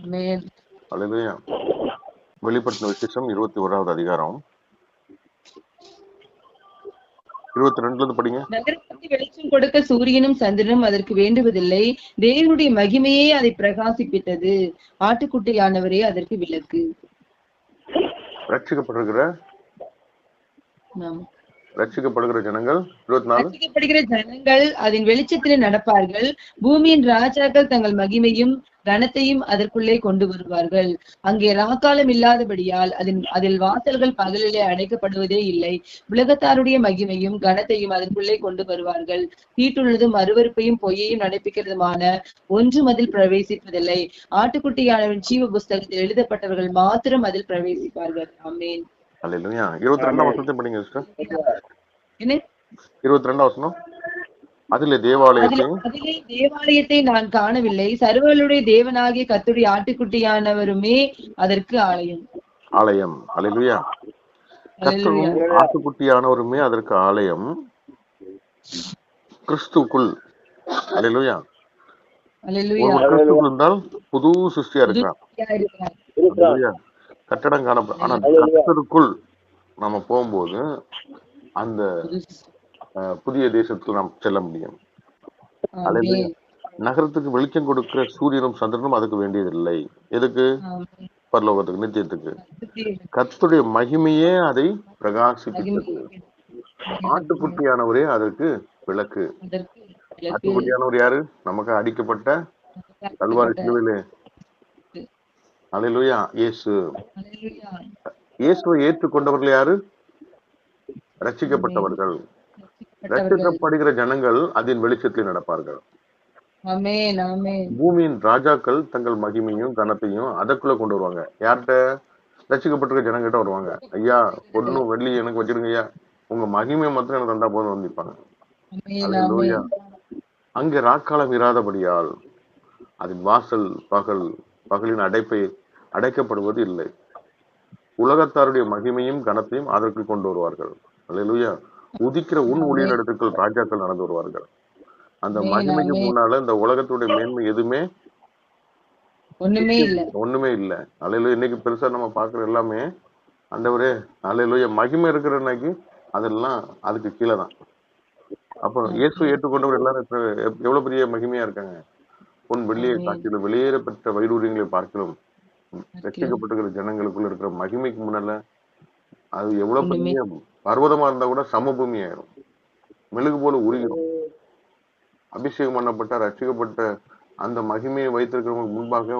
ஆமென். அல்லேலூயா. வெளிப்படுத்தின விசேஷம் 21வது அதிகாரம் 22ல இருந்து படிங்க. நகரத்துக்கு வெளிச்சம் கொடுக்க சூரியனும் சந்திரனும் அதற்கு வேண்டுவதில்லை. தேவனுடைய மகிமையே அதை பிரகாசிப்பித்தது. ஆட்டுக்குட்டியானவரே அதற்கு விளக்கு. ரட்சிக்கப்படுகிற ஆம். ரட்சிக்கப்படுகிற ஜனங்கள் 24. ரட்சிக்கப்படுகிற ஜனங்கள் அதன் வெளிச்சத்திலே நடப்பார்கள். பூமியின் ராஜாக்கள் தங்கள் மகிமையும் கனத்தையும் அதற்குள்ளே கொண்டு வருவார்கள். அங்கே ராக்காலம் இல்லாதபடியால் அதில் வாசல்கள் பகலிலே அடைக்கப்படுவதே இல்லை. உலகத்தாருடைய மகிமையும் கனத்தையும் அதற்குள்ளே கொண்டு வருவார்கள். தீட்டுள்ளதும் அருவருப்பையும் பொய்யையும் நடப்பிக்கிறதுமான ஒன்றும் அதில் பிரவேசிப்பதில்லை. ஆட்டுக்குட்டியானவரின் ஜீவ புஸ்தகத்தில் எழுதப்பட்டவர்கள் மாத்திரம் அதில் பிரவேசிப்பார்கள். ஆமென். அல்லேலூயா. 22ஆம் வசனத்தை படிங்க சிஸ்டர். என்ன? 22ஆம் வசனம். அதிலே அதிலே தேவாலயத்தை நான் காணவில்லை. சர்வர்களுடைய தேவனாகிய கர்த்தருடைய ஆட்டுக்குட்டியானவருமே அதற்கு ஆலயம். அல்லேலூயா. கர்த்தரும் ஆட்டுக்குட்டியானவருமே அதற்கு ஆலயம். கிறிஸ்துக்குள் அல்லேலூயா. ஒருவர் கிறிஸ்துக்குள் இருந்தால் புது சிருஷ்டியா இருக்கிறான். அல்லேலூயா. கட்டடம் காணப்படும். ஆனா கர்த்தருக்குள் நம்ம போகும்போது அந்த புதிய தேசத்துக்கு நாம் செல்ல முடியும். அல்லேலூயா. நகரத்துக்கு வெளிச்சம் கொடுக்கிற சூரியனும் சந்திரனும் அதுக்கு வேண்டியதில்லை. எதுக்கு? பரலோகத்துக்கு, நித்தியத்துக்கு. கர்த்தருடைய மகிமையே அதை பிரகாசிப்பித்தது. ஆட்டுக்குட்டியானவரே அதற்கு விளக்கு. ஆட்டுக்குட்டியானவர் யாரு? நமக்கு அடிக்கப்பட்ட கல்வாரி சிலுவையிலே அல்லேலூயா இயேசு. இயேசுவை ஏற்றுக்கொண்டவர்கள் யாரு? ரட்சிக்கப்பட்டவர்கள். ரட்சிக்கப்படுகிற ஜனங்கள் அதன் வெளிச்சத்தில் நடப்பார்கள். பூமியின் ராஜாக்கள் தங்கள் மகிமையும் கனத்தையும் அதற்குள்ள கொண்டு வருவாங்க. யார்கிட்ட? ரட்சிக்கப்பட்டிருக்க ஜனங்கிட்ட வருவாங்க. ஐயா, பொண்ணு வெள்ளி எனக்கு வச்சிருங்க ஐயா, உங்க மகிமை மாத்திரம் எனக்கு தந்தா போதும் வந்திருப்பாங்க. அல்லேலூயா. அங்கே ராக்காலம் இராதபடியால் அதன் வாசல் பகலின் அடைக்கப்படுவது இல்லை. உலகத்தாருடைய மகிமையும் கனத்தையும் அதற்கு கொண்டு வருவார்கள். அல்லேலூயா. உதிக்கிற ஒளியினிடத்துக்குள் ராஜாக்கள் நடந்து வருவார்கள். அந்த மகிமைக்கு முன்னால இந்த உலகத்துடைய மேன்மை எதுவுமே ஒண்ணுமே இல்ல. அல்லேலூயா. இன்னைக்கு பெருசா நம்ம பாக்குற எல்லாமே ஆண்டவரே அல்லேலூயா மகிமை இருக்கிற அன்னைக்கு அதெல்லாம் அதுக்கு கீழே தான். அப்ப இயேசு ஏற்றுக்கொண்டவர் எல்லாரும் எவ்வளவு பெரிய மகிமையா இருக்காங்க. பொன் வெள்ளியை காட்டிலும் வெளியேற பெற்ற வைடூரியங்களை பார்க்கிறோம். ரட்சிக்கப்பட்டிருக்கிற ஜனங்களுக்குள்ள இருக்கிற மகிமைக்கு முன்னால அது எவ்வளவு பெரிய பர்வதமா இருந்தா கூட சமபூமி ஆயிரும். மெழுகு போல உருகிடும். அபிஷேகம் பண்ணப்பட்ட ரட்சிக்கப்பட்ட அந்த மகிமையை வைத்திருக்கிறவங்களுக்கு முன்பாக